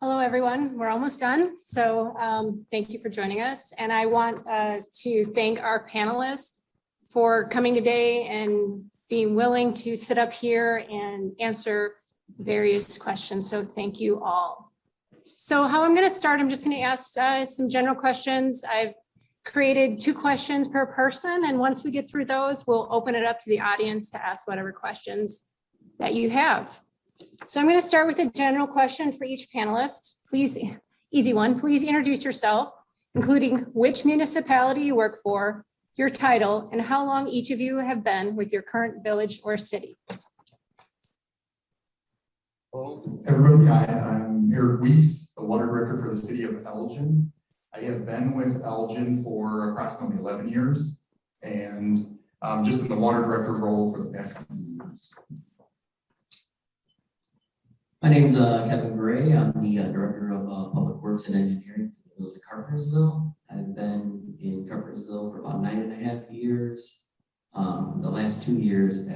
Hello, everyone. We're almost done, so thank you for joining us. And I want to thank our panelists for coming today and being willing to sit up here and answer various questions. So thank you all. So how I'm going to start, I'm just going to ask some general questions. I've created 2 questions per person, and once we get through those, we'll open it up to the audience to ask whatever questions that you have. So I'm going to start with a general question for each panelist. Please, easy one, please introduce yourself, including which municipality you work for, your title, and how long each of you have been with your current village or city. Hello, everybody. I'm Eric Weiss, the water director for the city of Elgin. I have been with Elgin for approximately 11 years, and just in the water director role for the past few years. My name is Kevin Gray. I'm the Director of Public Works and Engineering for the village of Carpentersville. I've been in Carpentersville for about 9.5 years. The last 2 years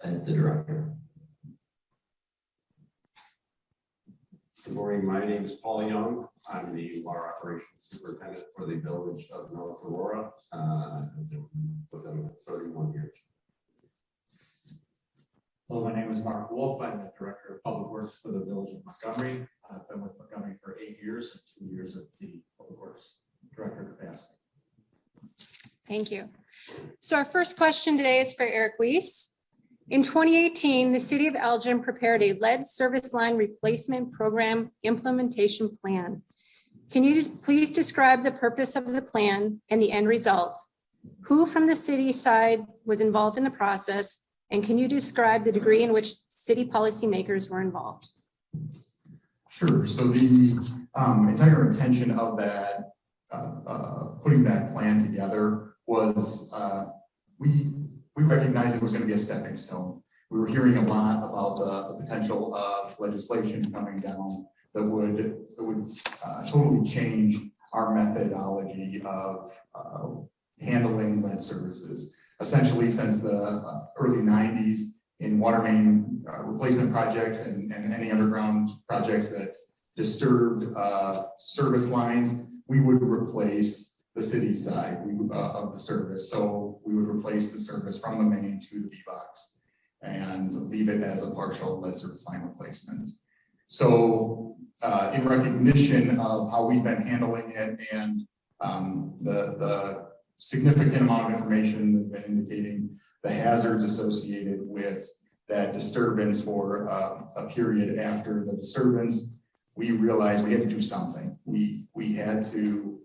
as the director. Good morning. My name is Paul Young. I'm the water operations superintendent for the village of North Aurora. I've been with them 31 years. Hello, my name is Mark Wolf. I'm the Director of Public Works for the Village of Montgomery. I've been with Montgomery for 8 years and 2 years as the Public Works Director capacity. Thank you. So our first question today is for Eric Weiss. In 2018, the City of Elgin prepared a lead service line replacement program implementation plan. Can you please describe the purpose of the plan and the end result? Who from the city side was involved in the process? And can you describe the degree in which city policymakers were involved? Sure. So the entire intention of that, putting that plan together was we recognized it was going to be a stepping stone. We were hearing a lot about the potential of legislation coming down that would totally change our methodology of handling lead services. Essentially, since the early 90s, in water main replacement projects and any underground projects that disturbed service lines, we would replace the city side of the service. So we would replace the service from the main to the V-box and leave it as a partial lead service line replacement. So in recognition of how we've been handling it and the significant amount of information that's been indicating the hazards associated with that disturbance for a period after the disturbance, we realized we had to do something. We had to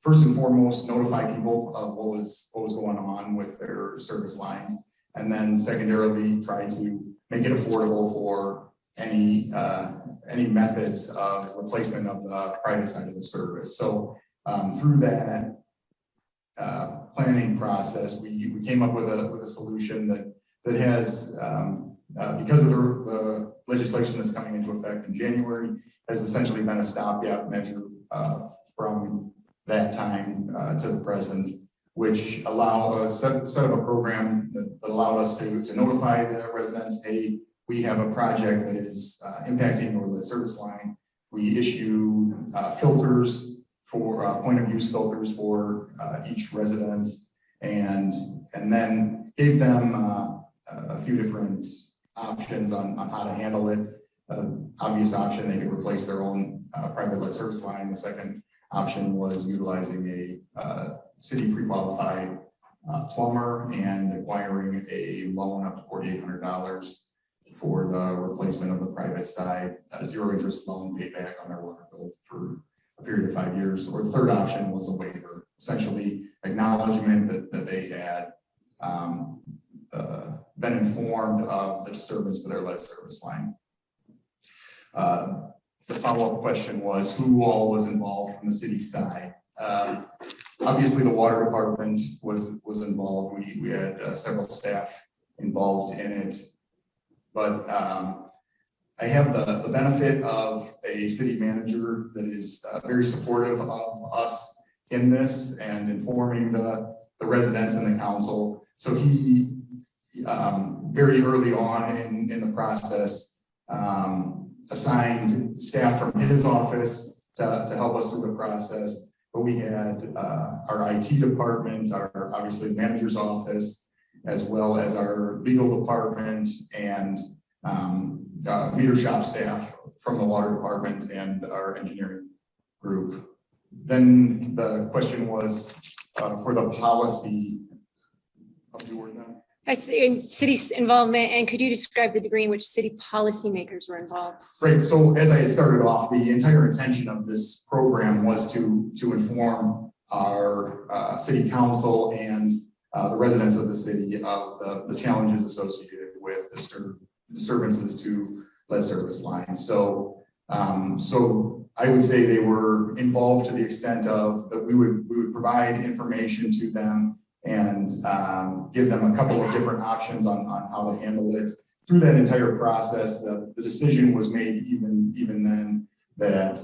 first and foremost notify people of what was going on with their service lines, and then secondarily try to make it affordable for any methods of replacement of the private side of the service. So through that planning process, we came up with a solution that has, because of the legislation that's coming into effect in January, has essentially been a stopgap measure from that time to the present, which set up a program that allowed us to notify the residents, hey, we have a project that is impacting your service line. We issue filters for point of use filters for each residence, and then gave them a few different options on how to handle it. Obvious option, they could replace their own private lead service line. The second option was utilizing a city pre-qualified plumber and acquiring a loan up to $4,800 for the replacement of the private side, zero interest loan paid back on their water bill for a period of 5 years. Or the third option was a waiver, essentially acknowledgement that they had been informed of the disturbance to their lead service line. The follow-up question was who all was involved from the city side. Obviously, the water department was involved. We had several staff involved in it. But I have the benefit of a city manager that is very supportive of us in this and informing the residents and the council. So he very early on in the process, assigned staff from his office to help us through the process. But we had our IT department, our obviously manager's office, as well as our legal department and meter shop staff from the water department and our engineering group. Then the question was for the policy. How do you word that? In city involvement, and could you describe the degree in which city policymakers were involved? Right. So as I started off, the entire intention of this program was to inform our city council and the residents of the city of the challenges associated with disturbances to lead service lines. So I would say they were involved to the extent of that we would provide information to them and give them a couple of different options on how to handle it. Through that entire process, the decision was made even then that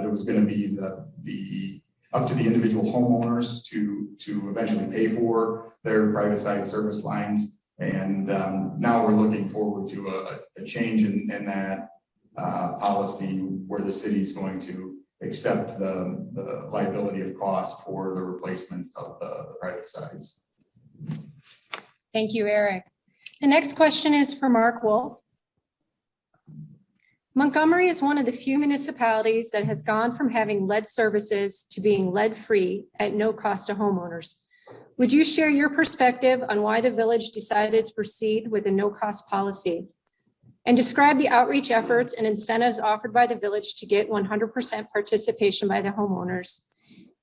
it was going to be the up to the individual homeowners to eventually pay for their private side service lines. And now we're looking forward to a change in that policy where the city is going to accept the liability of cost for the replacement of the private sides. Thank you, Eric. The next question is for Mark Wolf. Montgomery is one of the few municipalities that has gone from having lead services to being lead-free at no cost to homeowners. Would you share your perspective on why the village decided to proceed with a no-cost policy? And describe the outreach efforts and incentives offered by the village to get 100% participation by the homeowners.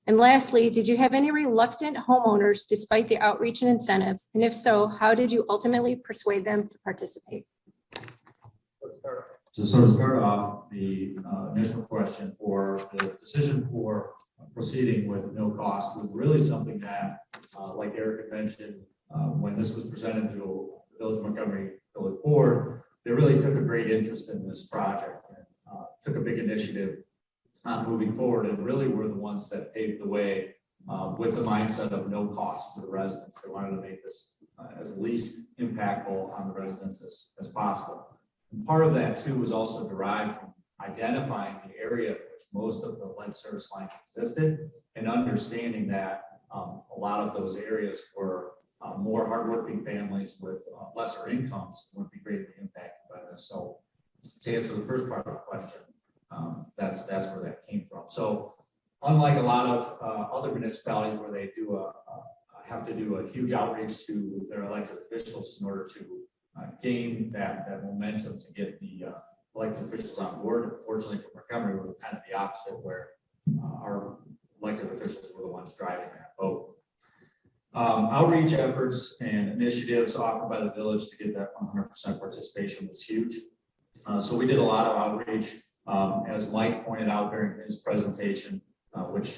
And lastly, did you have any reluctant homeowners despite the outreach and incentives? And if so, how did you ultimately persuade them to participate? So to start off, the initial question for the decision for proceeding with no cost was really something that, like Eric had mentioned, when this was presented to the Village of Montgomery Village Board, they really took a great interest in this project and took a big initiative moving forward, and really were the ones that paved the way with the mindset of no cost to the residents. They wanted to make this as least impactful on the residents as possible. And part of that too was also derived from identifying the area in which most of the lead service lines existed and understanding that a lot of those areas were more hardworking families with lesser incomes would be greatly impacted by this. So to answer the first part of the question, that's where that came from. So unlike a lot of other municipalities where they do have to do a huge outreach to their elected officials in order to gain that momentum to get the elected officials on board, fortunately for Montgomery, we were kind of the opposite, where our elected officials were the ones driving that vote. Outreach efforts and initiatives offered by the village to get that 100% participation was huge. So we did a lot of outreach. As Mike pointed out during his presentation, which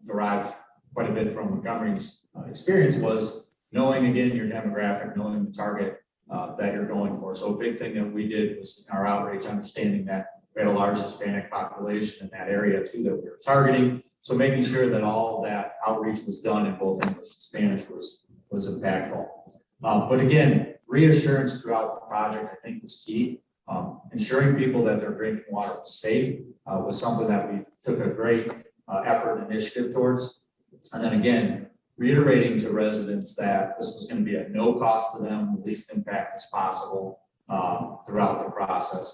derived quite a bit from Montgomery's experience, was knowing, again, your demographic, knowing the target that you're going for. So a big thing that we did was in our outreach, understanding that we had a large Hispanic population in that area too that we were targeting. So making sure that all of that outreach was done in both English and Spanish was impactful. But again, reassurance throughout the project, I think, was key. Ensuring people that their drinking water was safe was something that we took a great effort and initiative towards. And then again, reiterating to residents that this was going to be at no cost to them, the least impact as possible throughout the process.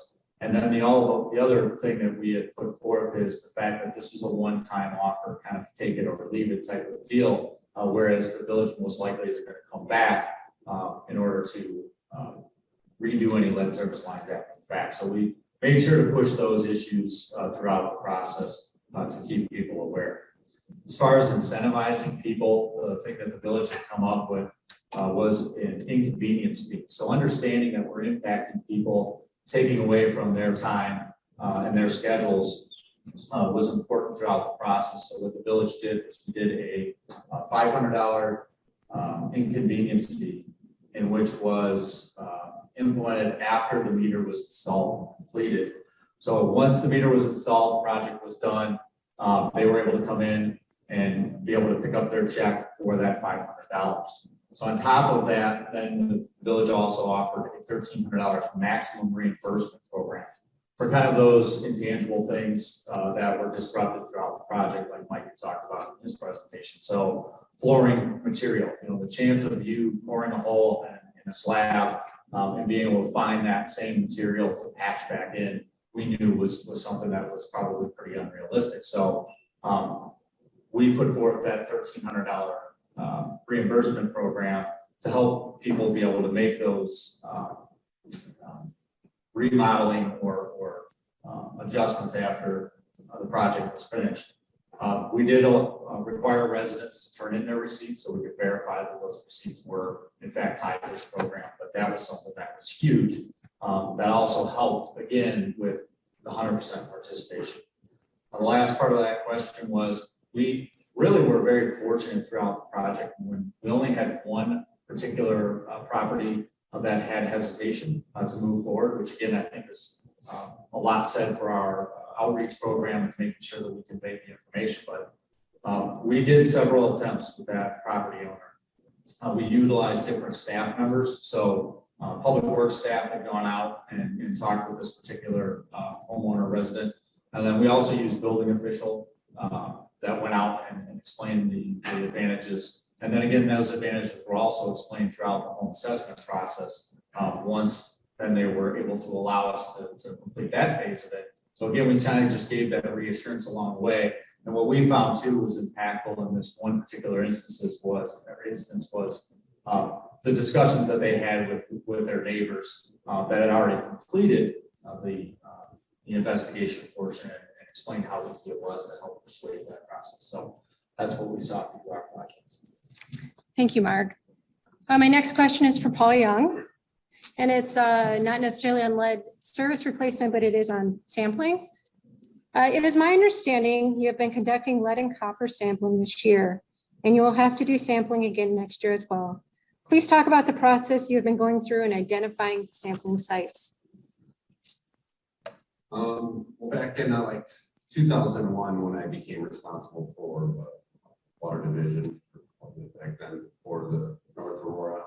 And then the other thing that we had put forth is the fact that this was a one-time offer, kind of take it or leave it type of deal, whereas the village most likely is going to come back in order to redo any lead service lines after the fact. So we made sure to push those issues throughout the process to keep people aware. As far as incentivizing people, the thing that the village had come up with was an inconvenience fee. So understanding that we're impacting people, taking away from their time and their schedules was important throughout the process. So what the village did is we did a $500 inconvenience fee, in which was implemented after the meter was installed and completed. So once the meter was installed, the project was done, they were able to come in and be able to pick up their check for that $500. So on top of that, then the village also offered a $1,300 maximum reimbursement program for kind of those intangible things that were disrupted throughout the project, like Mike talked about in his presentation. So flooring material, the chance of you pouring a hole in a slab and being able to find that same material to patch back in, we knew was something that was probably pretty unrealistic. So we put forth that $1,300 reimbursement program to help people be able to make those remodeling or adjustments after the project was finished. We did require residents to turn in their receipts so we could verify that those receipts were in fact tied to this program, but that was something that was huge. That also helped, again, with the 100% participation. The last part of that question was, we really were very fortunate throughout the project when we only had one particular property that had hesitation to move forward, which again, I think is a lot said for our outreach program and making sure that we convey the information. But we did several attempts with that property owner. We utilized different staff members. So public works staff had gone out and talked with this particular homeowner resident. And then we also used building official that went out and explained the advantages. And then again, those advantages were also explained throughout the home assessment process. Once then they were able to allow us to complete that phase of it. So again, we kind of just gave that reassurance along the way. And what we found too was impactful in this one particular instance was the discussions that they had with their neighbors that had already completed the investigation portion and explained how easy it was to help persuade that process. So that's what we saw through our project. Thank you, Mark. My next question is for Paul Young, and it's not necessarily on lead service replacement, but it is on sampling. It is my understanding you have been conducting lead and copper sampling this year, and you will have to do sampling again next year as well. Please talk about the process you have been going through in identifying sampling sites. Well, back in 2001, when I became responsible for the water division, back then for the North Aurora,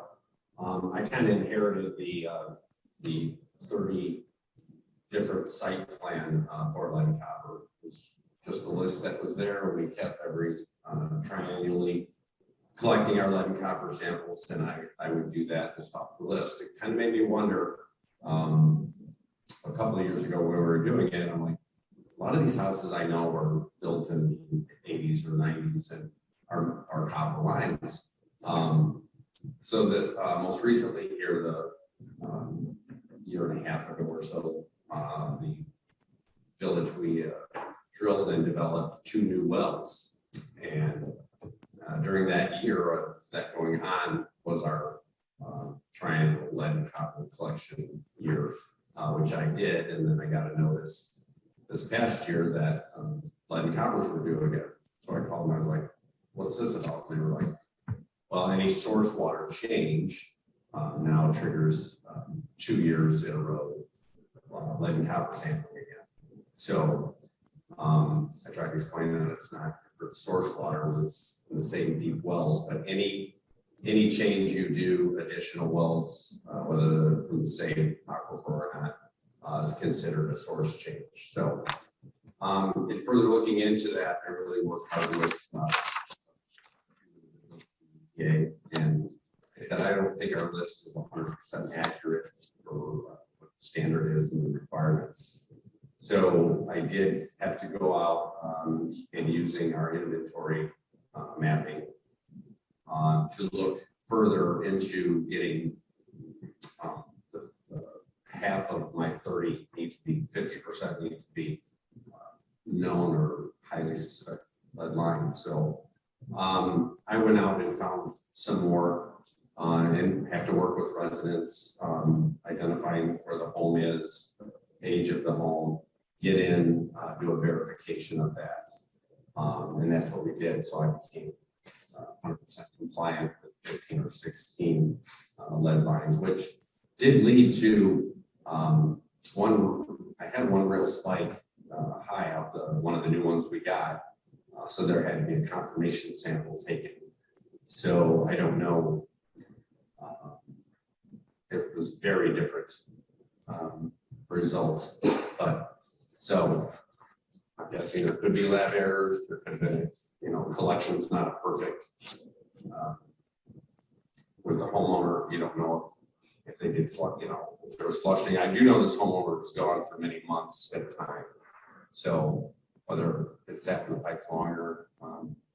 I kind of inherited the 30 different site plan for lead and copper. It was just a list that was there. We kept every triannually collecting our lead and copper samples, and I would do that to stop the list. It kind of made me wonder, a couple of years ago when we were doing it, I'm like, a lot of these houses I know were built in the 80s or 90s and are copper lines. So that most recently here, the year and a half ago or so, the village, we drilled and developed 2 new wells. And during that year, that going on was our triannual lead and copper collection year, which I did. And then I got a notice this past year that lead and coppers were due again. So I called them, I was like, what's this about? And they were like, well, any source water change now triggers 2 years in a row lead and copper sampling again. So I tried to explain that it's not for source water, it's in the same deep wells, but any change you do, additional wells, whether from the same aquifer or not, is considered a source change. So in further looking into that, I really worked hard with EEI, and I don't think our list is 100% accurate for what the standard is and the requirements. So I did have to go out and using our inventory mapping to look further into getting the half of my 30 needs to be 50% needs to be known or highly suspected lead lines. So I went out and found some more and have to work with residents, identifying where the home is, age of the home, get in, do a verification of that. And that's what we did. So I became 100% compliant with 15 or 16 lead lines, which did lead to I had one real spike high out one of the new ones we got. So there had to be a confirmation sample taken. So I don't know results. But, so, I'm guessing there could be lab errors, there could have been, collection's not perfect. With the homeowner, you don't know if they did, if there was flushing. I do know this homeowner was gone for many months at a time. So whether it sat in the pipes longer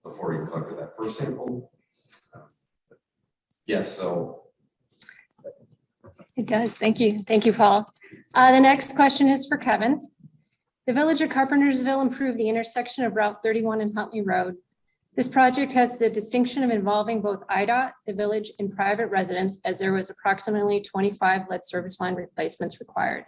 before you collected that first sample. Yes, so. It does. Thank you. Thank you, Paul. The next question is for Kevin. The Village of Carpentersville improved the intersection of Route 31 and Huntley Road. This project has the distinction of involving both IDOT, the village, and private residents, as there was approximately 25 lead service line replacements required.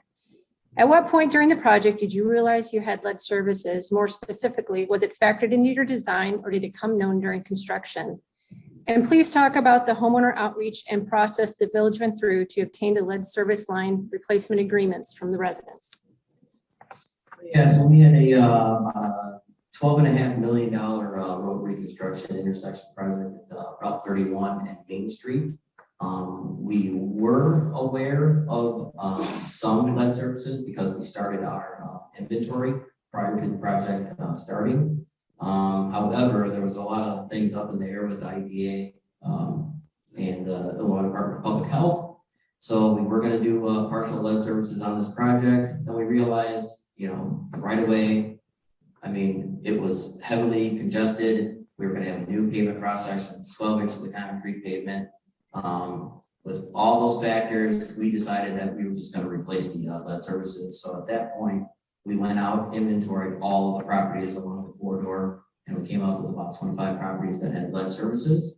At what point during the project did you realize you had lead services? More specifically, was it factored into your design, or did it come known during construction? And please talk about the homeowner outreach and process the village went through to obtain the lead service line replacement agreements from the residents. Yeah, so we had a $12.5 million road reconstruction intersection project at Route 31 and Main Street. We were aware of some lead services because we started our inventory prior to the project starting. However, there was a lot of things up in the air with the IDA and the Illinois Department of Public Health. So we were going to do partial lead services on this project. Then we realized, right away, it was heavily congested. We were going to have a new pavement cross section, 12 inches of concrete pavement. With all those factors, we decided that we were just going to replace the lead services. So at that point, we went out, inventoried all of the properties along the corridor, and we came up with about 25 properties that had lead services.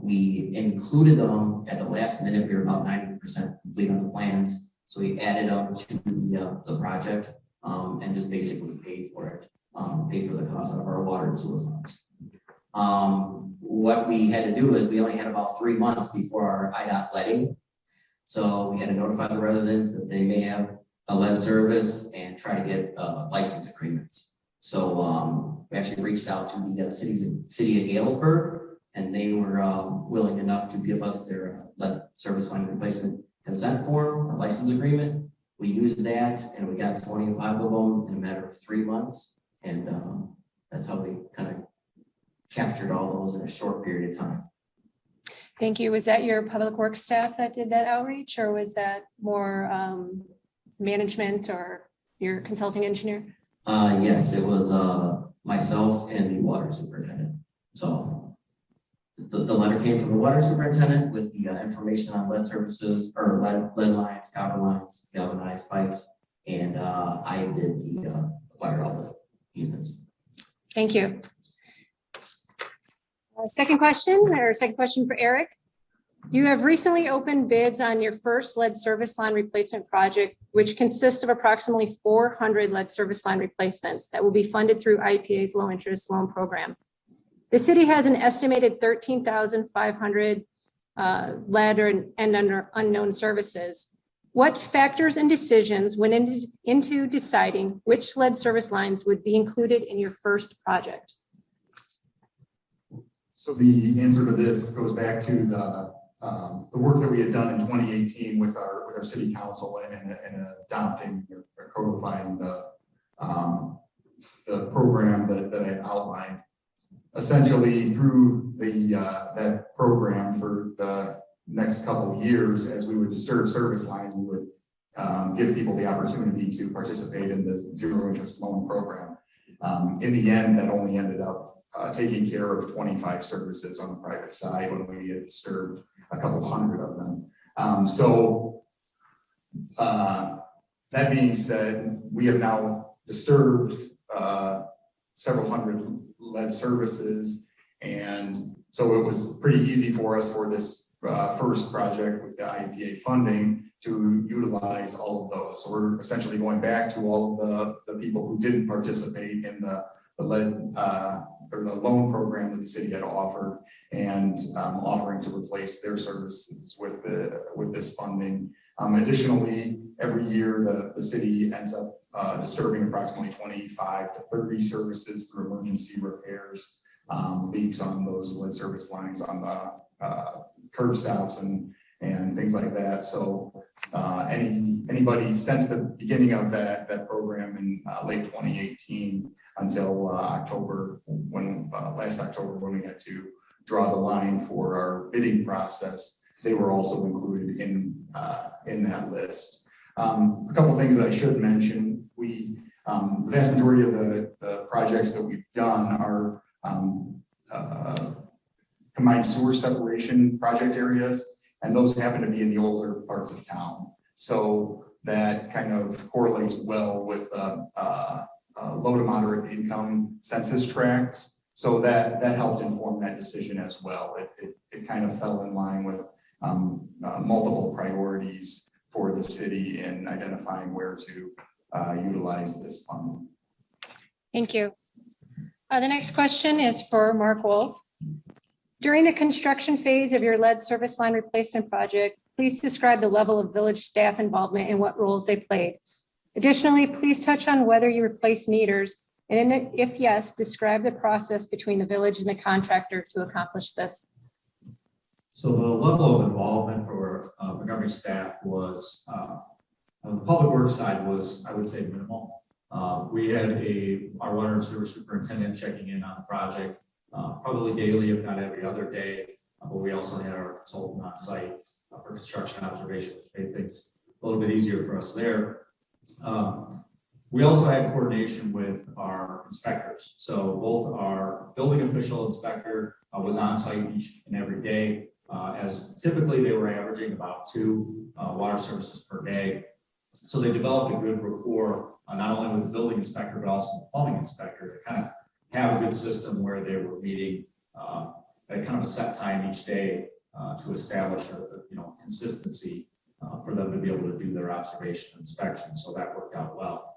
We included them at the last minute. We were about 90% complete on the plans. So we added them to the project and just basically paid for it, paid for the cost of our water and sewer funds. What we had to do is we only had about 3 months before our IDOT letting. So we had to notify the residents that they may have a lead service and try to get license agreements. So we actually reached out to the city of Galesburg, and they were willing enough to give us their lead service line replacement consent form or license agreement. We used that, and we got 25 of them in a matter of 3 months, and that's how we kind of captured all those in a short period of time. Thank you. Was that your public works staff that did that outreach, or was that more management or your consulting engineer? Yes, it was myself and the water superintendent. So the letter came from the water superintendent with the information on lead services, or lead lines, copper lines, galvanized pipes, and I did the acquired all the units. Thank you. Second question for Eric. You have recently opened bids on your first lead service line replacement project, which consists of approximately 400 lead service line replacements that will be funded through IPA's low interest loan program. The city has an estimated 13,500 lead and under unknown services. What factors and decisions went into deciding which lead service lines would be included in your first project? So the answer to this goes back to the work that we had done in 2018 with our city council and adopting or codifying the program that I outlined. Essentially, through that program for the next couple of years, as we would disturb service lines, we would give people the opportunity to participate in the zero interest loan program. In the end, that only ended up taking care of 25 services on the private side when we had disturbed a couple hundred of them. That being said, we have now disturbed several hundred lead services, and so it was pretty easy for us for this first project with the IPA funding to utilize all of those. So we're essentially going back to all of the people who didn't participate in the lead or the loan program that the city had offered, and offering to replace their services with this funding. Additionally, every year the city ends up disturbing approximately 25 to 30 services through emergency repairs, leaks on those lead service lines, on the curb stops and things like that. So anybody since the beginning of that program in late 2018 until October, last October when we had to draw the line for our bidding process, they were also included in that list. A couple things that I should mention: the vast majority of the projects that we've done are combined sewer separation project areas, and those happen to be in the older parts of town. So that kind of correlates well with low to moderate income census tracts. So that helped inform that decision as well. It kind of fell in line with multiple priorities for the city in identifying where to utilize this fund. Thank you. The next question is for Mark Wolf. During the construction phase of your lead service line replacement project, please describe the level of village staff involvement and what roles they played. Additionally, please touch on whether you replaced meters, and if yes, describe the process between the village and the contractor to accomplish this. So the level of involvement for Montgomery staff was, on the public works side was, I would say, minimal. We had our water and sewer superintendent checking in on the project probably daily, if not every other day. But we also had our consultant on site for construction observations, which made things a little bit easier for us there. We also had coordination with our inspectors. So both our building official inspector was on site each and every day, as typically they were averaging about 2 water services per day. So they developed a good rapport, not only with the building inspector, but also the plumbing inspector, to kind of have a good system where they were meeting at kind of a set time each day to establish a consistency for them to be able to do their observation and inspection. So that worked out well.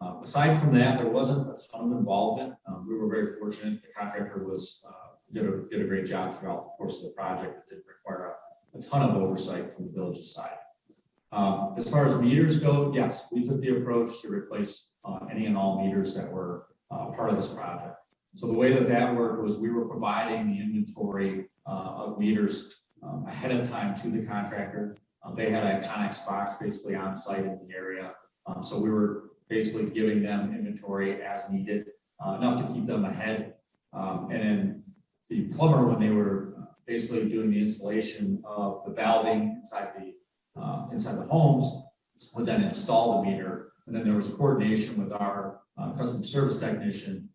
Aside from that, there wasn't a ton of involvement. We were very fortunate. The contractor did a great job throughout the course of the project. It didn't require a ton of oversight from the village's side. As far as meters go, yes, we took the approach to replace any and all meters that were part of this project. So the way that worked was we were providing the inventory of meters ahead of time to the contractor. They had a Connex box basically on site in the area. So we were basically giving them inventory as needed, enough to keep them ahead. And then the plumber, when they were basically doing the installation of the valving inside the homes, would then install the meter. And then there was coordination with our customer service technician,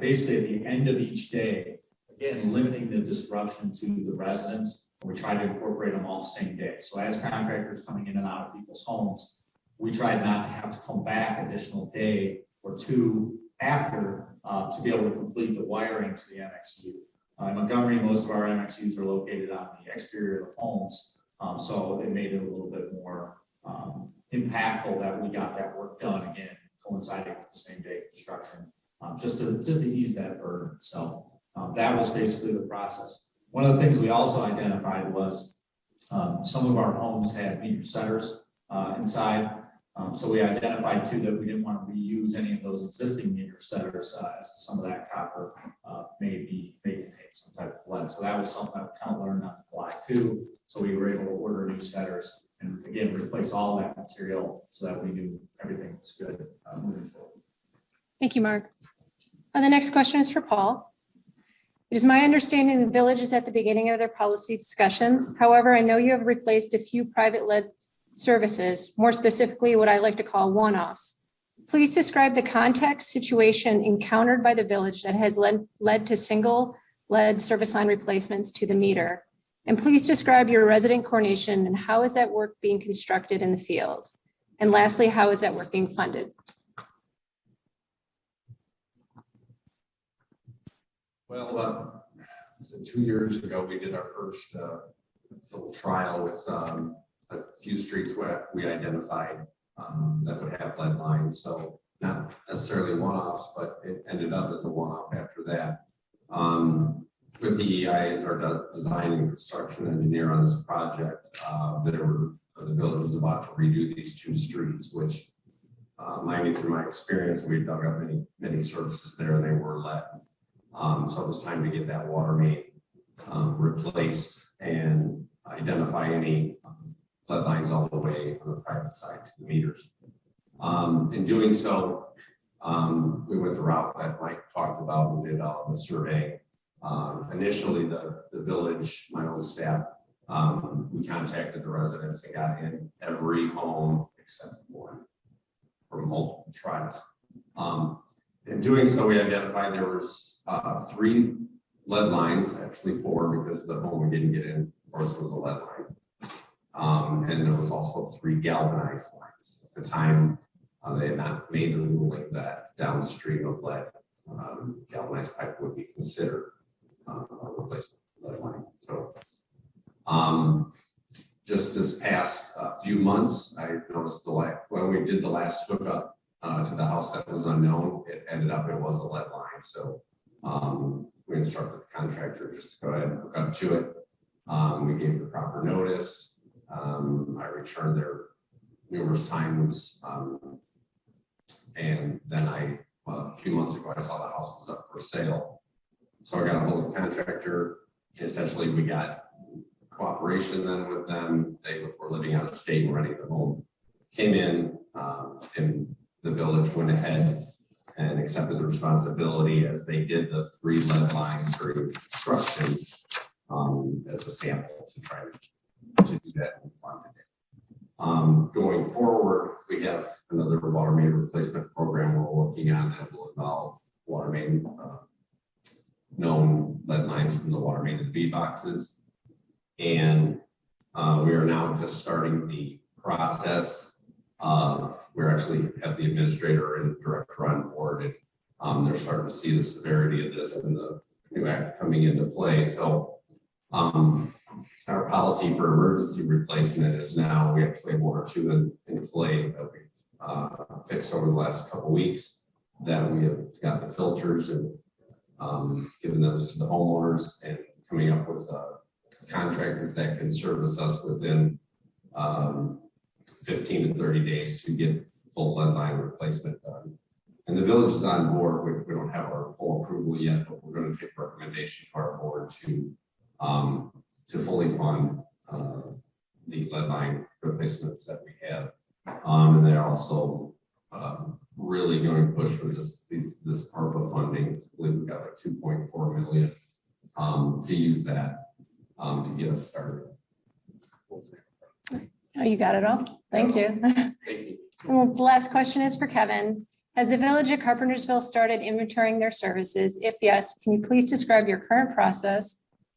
basically at the end of each day, again, limiting the disruption to the residents. We tried to incorporate them all the same day. So as contractors coming in and out of people's homes, we tried not to have to come back additional day or two after to be able to complete the wiring to the MXU. In Montgomery, most of our MXUs are located on the exterior of the homes, so it made it a little bit more impactful that we got that work done again, coinciding with the same day construction, just to ease that burden. So that was basically the process. One of the things we also identified was some of our homes had meter setters inside. So we identified too that we didn't want to reuse any of those existing meter setters, as some of that copper may contain some type of lead. So that was something that we kind of learned on the fly too. So we were able to order new setters and again replace all that material so that we knew everything was good moving forward. Thank you, Mark. The next question is for Paul. It is my understanding the village is at the beginning of their policy discussions. However, I know you have replaced a few private lead services, more specifically what I like to call one-offs. Please describe the context situation encountered by the village that has led to single lead service line replacements to the meter. And please describe your resident coordination and how is that work being constructed in the field? And lastly, how is that work being funded? Well, 2 years ago, we did our first little trial with a few streets where we identified that would have lead lines. So not necessarily one-offs, but it ended up as a one-off after that. With the EEI as our design and construction engineer on this project, the village was about to redo these 2 streets, which, mind you, through my experience, we dug up many services there, and they were lead. So it was time to get that water main replaced and identify any lead lines all the way on the private side to the meters. In doing so, we went the route that Mike talked about and did the survey. Initially, the village, my own staff, we contacted the residents and got in every home except one from multiple tribes. In doing so, we identified there was 3 lead lines, actually 4, because the home we didn't get in, of course, was a lead line. And there was also 3 galvanized lines. At the time, they had not made the ruling that downstream of lead, galvanized pipe would be considered a replacement lead line. So, just this past few months, I noticed when we did the last hookup to the house that was unknown, it ended up it was a lead line. So we instructed the contractor just to go ahead and hook up to it. We gave the proper notice. I returned there numerous times, and then a few months ago, I saw the house was up for sale. So I got a hold of the contractor. Essentially, we got cooperation then with them. They were living out of state and renting the home. Came in, and the village went ahead and accepted the responsibility as they did the 3 lead lines through construction as a sample to try to do that in quantity. Going forward, we have another water main replacement program we're working on that will involve water main known lead lines from the water main and B boxes. And we are now just starting the process. We actually have the administrator and director on board, and they're starting to see the severity of this and the new act coming into play. So our policy for emergency replacement is now we actually have 1 or 2 in play that we've fixed over the last couple of weeks. That we have got the filters and given those to the homeowners and coming up with contractors that can service us within 15 to 30 days to get full lead line replacement done. And the village is on board. We don't have our full approval yet, but we're going to take recommendation to our board to fully fund the lead line replacements that we have. And they're also really going to push for this ARPA funding. I believe we've got like $2.4 million to use that to get us started. Oh, you got it all. Thank you. Thank you. Well, the last question is for Kevin. Has the village of Carpentersville started inventorying their services? If yes, can you please describe your current process,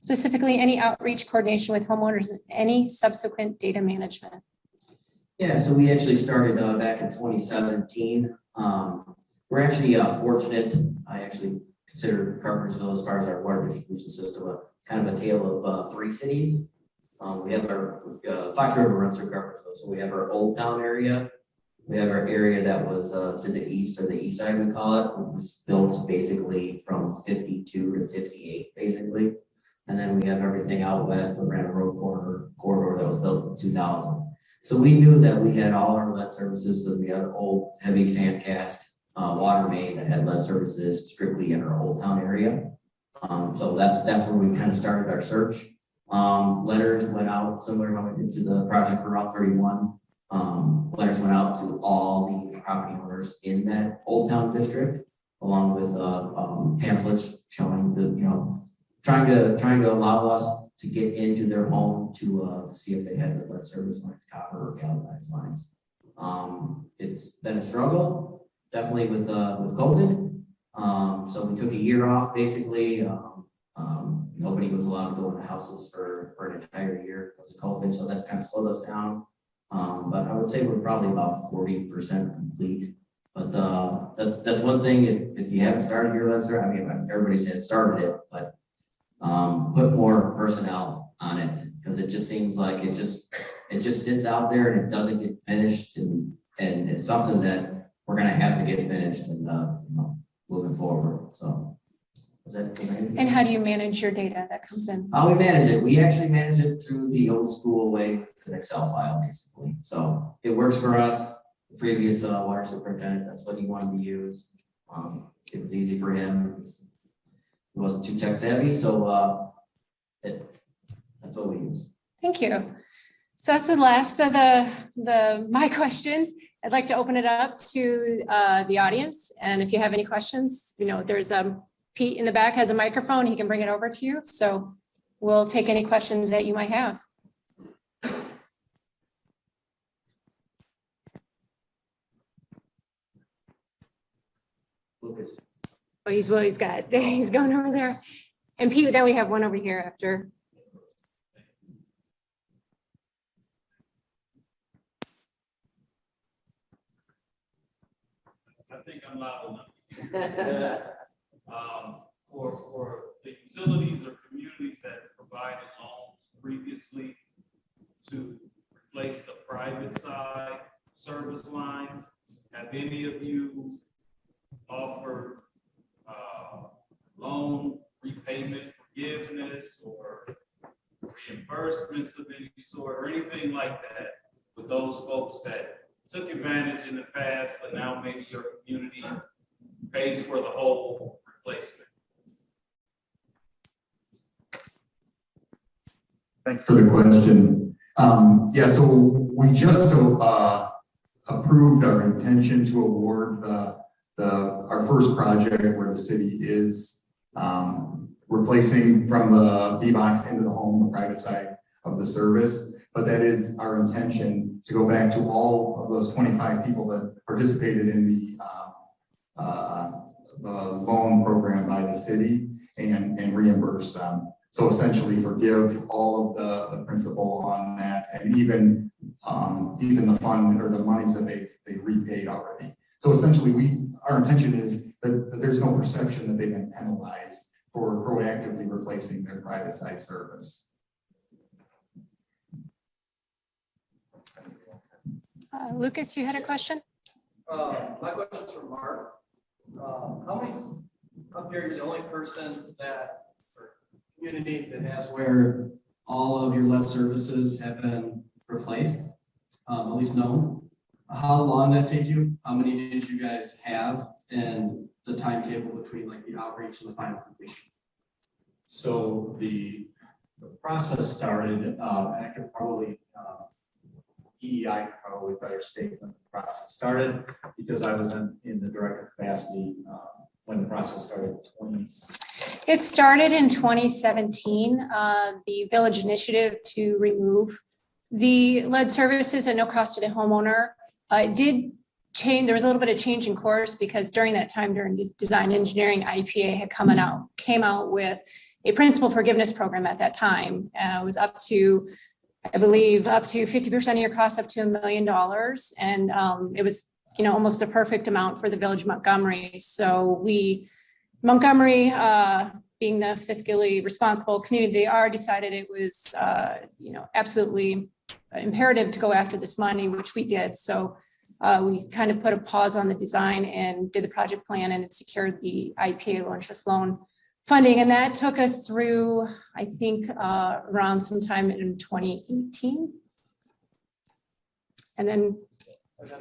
specifically any outreach coordination with homeowners and any subsequent data management? Yeah, so we actually started back in 2017. We're actually fortunate. I actually consider Carpentersville, as far as our water distribution system, kind of a tale of 3 cities. We have our Fox River runs through Carpentersville, so we have our Old Town area. We have our area that was to the east, or the east side we call it. It was built basically from 52 to 58, basically. And then we have everything out west, the Random Road corridor that was built in 2000. So we knew that we had all our lead services, because we had an old heavy sand cast water main that had lead services strictly in our Old Town area. So that's where we kind of started our search. Letters went out similar to how we did to the project for Route 31. Letters went out to all the property owners in that Old Town district, along with pamphlets showing the, trying to allow us to get into their home to see if they had the lead service lines, copper or galvanized lines. It's been a struggle, definitely with COVID. So we took a year off, basically. Nobody was allowed to go in the houses for an entire year because of COVID, so that's kind of slowed us down. But I would say we're probably about 40% complete. But that's one thing. If you haven't started your lead service, I mean, everybody said started it, but put more personnel on it, because it just seems like it just sits out there and it doesn't get finished, and it's something that we're going to have to get finished and moving forward. So. And how do you manage your data that comes in? How we manage it? We actually manage it through the old school way with an Excel file, basically. So it works for us. The previous water superintendent, that's what he wanted to use. It was easy for him. He wasn't too tech savvy, so that's what we use. Thank you. So that's the last of my questions. I'd like to open it up to the audience. And if you have any questions, there's Pete in the back has a microphone. He can bring it over to you. So we'll take any questions that you might have. Lucas. Oh, he's going over there. And Pete, then we have one over here after. I think I'm loud enough. For the utilities or communities that provided loans previously to replace the private side service lines, have any of you offered loan repayment forgiveness or reimbursements of any sort or anything like that with those folks that took advantage in the past, but now maybe your community pays for the whole replacement? Thanks for the question. Yeah, so we just approved our intention to award our first project where the city is replacing from the D-box into the home, the private side of the service. But that is our intention to go back to all of those 25 people that participated in the loan program by the city and reimburse them. So essentially forgive all of the principal on that and even the fund or the monies that they repaid already. So essentially our intention is that there's no perception that they've been penalized for proactively replacing their private side service. Lucas, you had a question? My question is for Mark. How many up here, you're the only person or community that has where all of your lead services have been replaced, at least known? How long did that take you? How many did you guys have? And the timetable between the outreach and the final completion? So the process started, I could probably, EEI could probably better state when the process started because I was in the director capacity when the process started in It started in 2017, the village initiative to remove the lead services at no cost to the homeowner. It did change, there was a little bit of change in course because during that time, during design engineering, IPA had came out with a principal forgiveness program at that time. It was up to, I believe, up to 50% of your cost, up to $1 million. And it was, almost a perfect amount for the village of Montgomery. So Montgomery, being the fiscally responsible community they are, decided it was, absolutely imperative to go after this money, which we did. So we kind of put a pause on the design and did the project plan and secured the IPA low interest loan funding. And that took us through, I think, around sometime in 2018. And then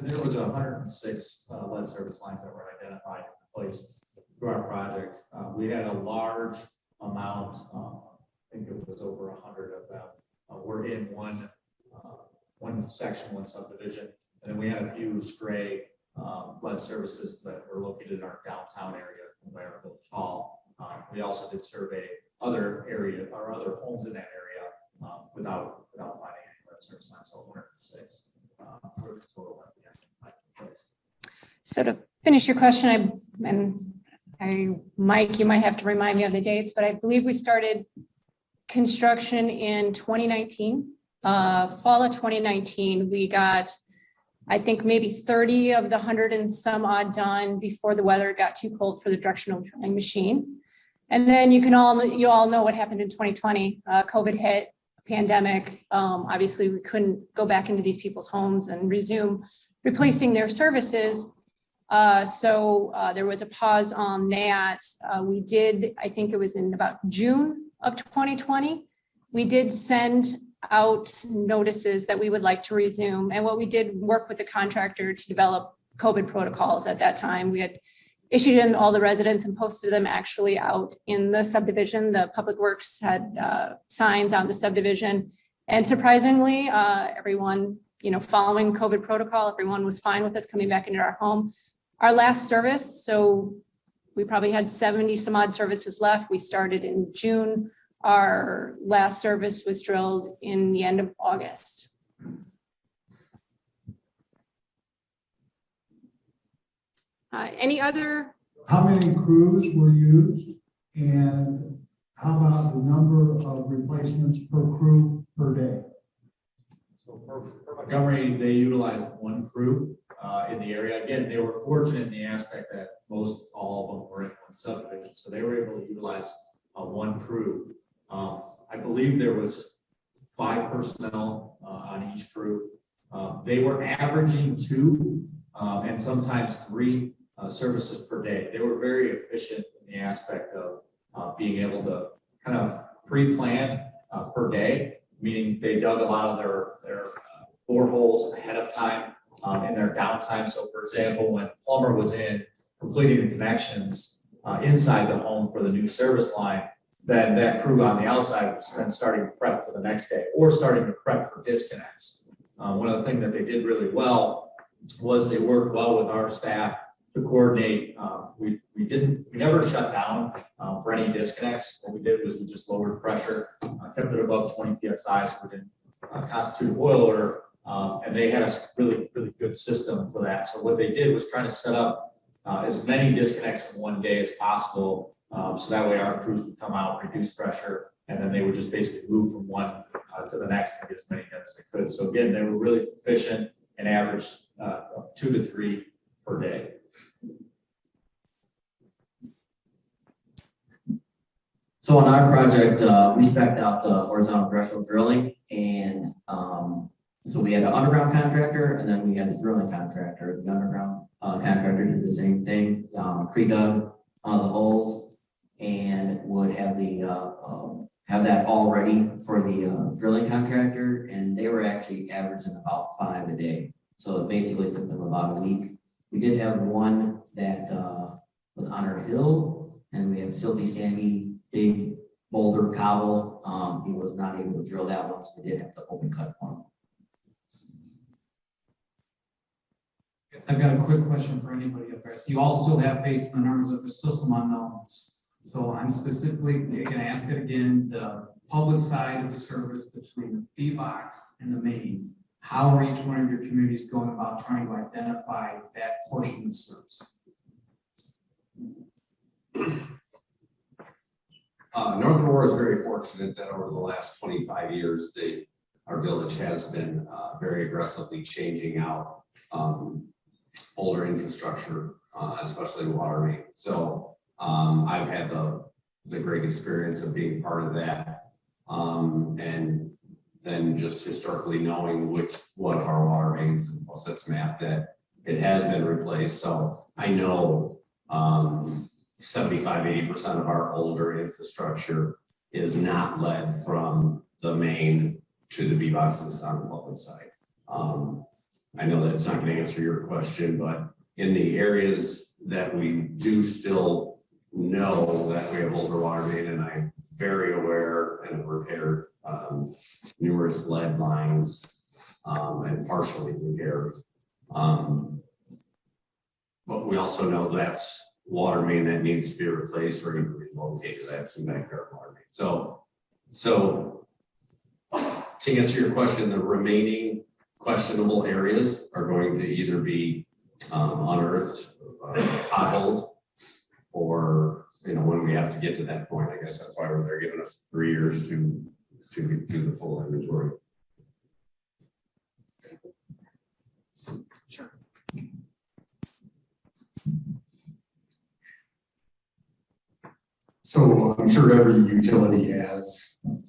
there was 106 lead service lines that were identified and placed through our project. We had a large amount, I think it was over 100 of them, were in one section, one subdivision. And then we had a few stray lead services that were located in our downtown area in Village Hall. We also did survey other areas or other homes in that area without finding any lead service lines. So 106 for the total at the end. So to finish your question, Mike, you might have to remind me of the dates, but I believe we started construction in 2019. Fall of 2019, we got, I think, maybe 30 of the 100 and some odd done before the weather got too cold for the directional drilling machine. And then you all know what happened in 2020. COVID hit, pandemic. Obviously, we couldn't go back into these people's homes and resume replacing their services. So there was a pause on that. We did, I think it was in about June of 2020, we did send out notices that we would like to resume. And what we did, work with the contractor to develop COVID protocols at that time. We had issued in all the residents and posted them actually out in the subdivision. The Public Works had signs on the subdivision And surprisingly, everyone, following COVID protocol, everyone was fine with us coming back into our home. Our last service, so we probably had 70 some odd services left. We started in June. Our last service was drilled in the end of August. Any other? How many crews were used, and how about the number of replacements per crew per day? So for Montgomery, they utilized one crew in the area. Again, they were fortunate in the aspect that all of them were in one subdivision, so they were able to utilize one crew. I believe there was 5 personnel on each crew. They were averaging 2 and sometimes 3 services per day. They were very efficient in the aspect of being able to kind of pre-plan per day, meaning they dug a lot of their boreholes ahead of time in their downtime. So, for example, when plumber was in completing the connections inside the home for the new service line, then that crew on the outside was then starting to prep for the next day or starting to prep for disconnects. One of the things that they did really well was they worked well with our staff to coordinate. We never shut down for any disconnects. What we did was we just lowered pressure, kept it above 20 psi, so we didn't constitute a boil order, and they had a really good system for that. So what they did was try to set up as many disconnects in one day as possible, so that way our crews would come out, reduce pressure, and then they would just basically move from one to the next and get as many done as they could. So again, they were really efficient and averaged 2 to 3 per day. So on our project, we spec'd out the horizontal threshold drilling, and so we had an underground contractor, and then we had a drilling contractor. The underground contractor did the same thing, pre-dug the holes, and would have have that all ready for the drilling contractor, and they were actually averaging about 5 a day. So it basically took them about a week. We did have one that was on our hill, and we had silty, sandy, big boulder cobble. He was not able to drill that one, so we did have to open cut one. I've got a quick question for anybody up there. So you also have faced the numbers of the system unknowns. So I'm specifically going to ask it again, the public side of the service between the fee box and the main. How are each one of your communities going about trying to identify that portion of the service? North Aurora is very fortunate that over the last 25 years, our village has been very aggressively changing out older infrastructure, especially water main. So I've had the great experience of being part of that, and then just historically knowing what of our water mains and faucets map that it has been replaced. So I know 75–80% of our older infrastructure is not led from the main to the V boxes on the public side. I know that's not going to answer your question, but in the areas that we do still know that we have older water main, and I'm very aware and have repaired numerous lead lines and partially repaired. But we also know that's water main that needs to be replaced or even relocated. That's in backyard water main. So to answer your question, the remaining questionable areas are going to either be unearthed, potholed, or when we have to get to that point. I guess that's why they're giving us 3 years to do the full inventory. Sure. So I'm sure every utility has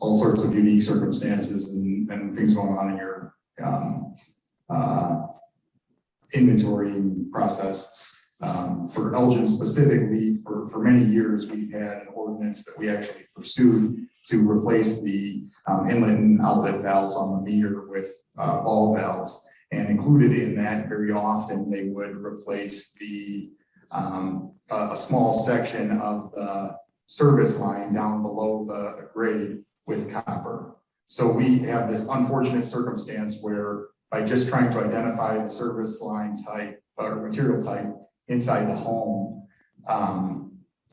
all sorts of unique circumstances and things going on in your inventory process. For Elgin specifically, for many years, we've had an ordinance that we actually pursued to replace the inlet and outlet valves on the meter with ball valves. And included in that, very often, they would replace a small section of the service line down below the grade with copper. So we have this unfortunate circumstance where by just trying to identify the service line type or material type inside the home,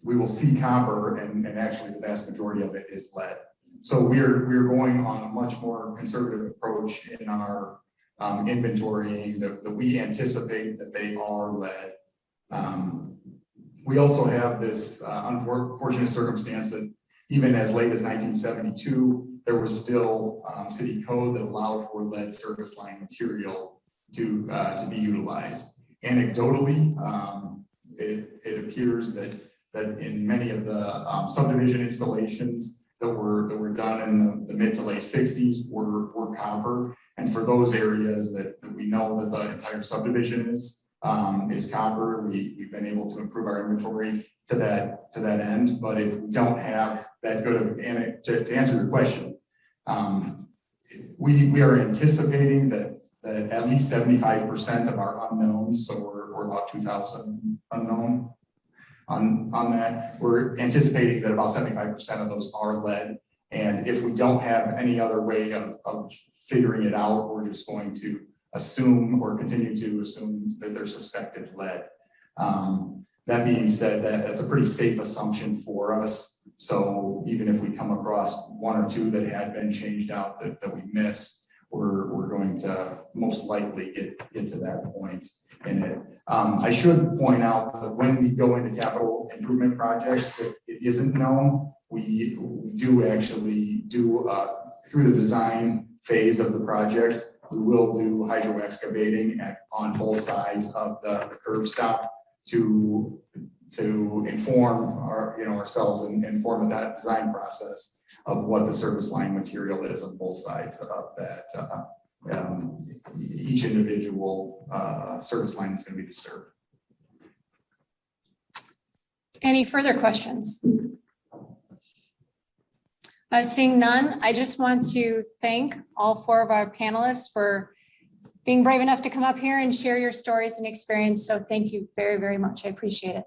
we will see copper, and actually the vast majority of it is lead. So we're going on a much more conservative approach in our inventorying that we anticipate that they are lead. We also have this unfortunate circumstance that even as late as 1972, there was still city code that allowed for lead service line material to be utilized. Anecdotally, it appears that in many of the subdivision installations that were done in the mid to late 60s were copper. And for those areas that we know that the entire subdivision is copper, we've been able to improve our inventory to that end. But if we don't have that good of to answer your question, we are anticipating that at least 75% of our unknowns, so we're about 2,000 unknown on that. We're anticipating that about 75% of those are lead. And if we don't have any other way of figuring it out, we're just going to assume or continue to assume that they're suspected lead. That being said, that's a pretty safe assumption for us. So even if we come across one or two that had been changed out that we missed, we're going to most likely get to that point in it. I should point out that when we go into capital improvement projects, if it isn't known, we do actually do through the design phase of the project, we will do hydro excavating on both sides of the curb stop to inform ourselves and inform that design process of what the service line material is on both sides of that. Each individual service line is going to be disturbed. Any further questions? Seeing none, I just want to thank all four of our panelists for being brave enough to come up here and share your stories and experience. So thank you very, very much. I appreciate it.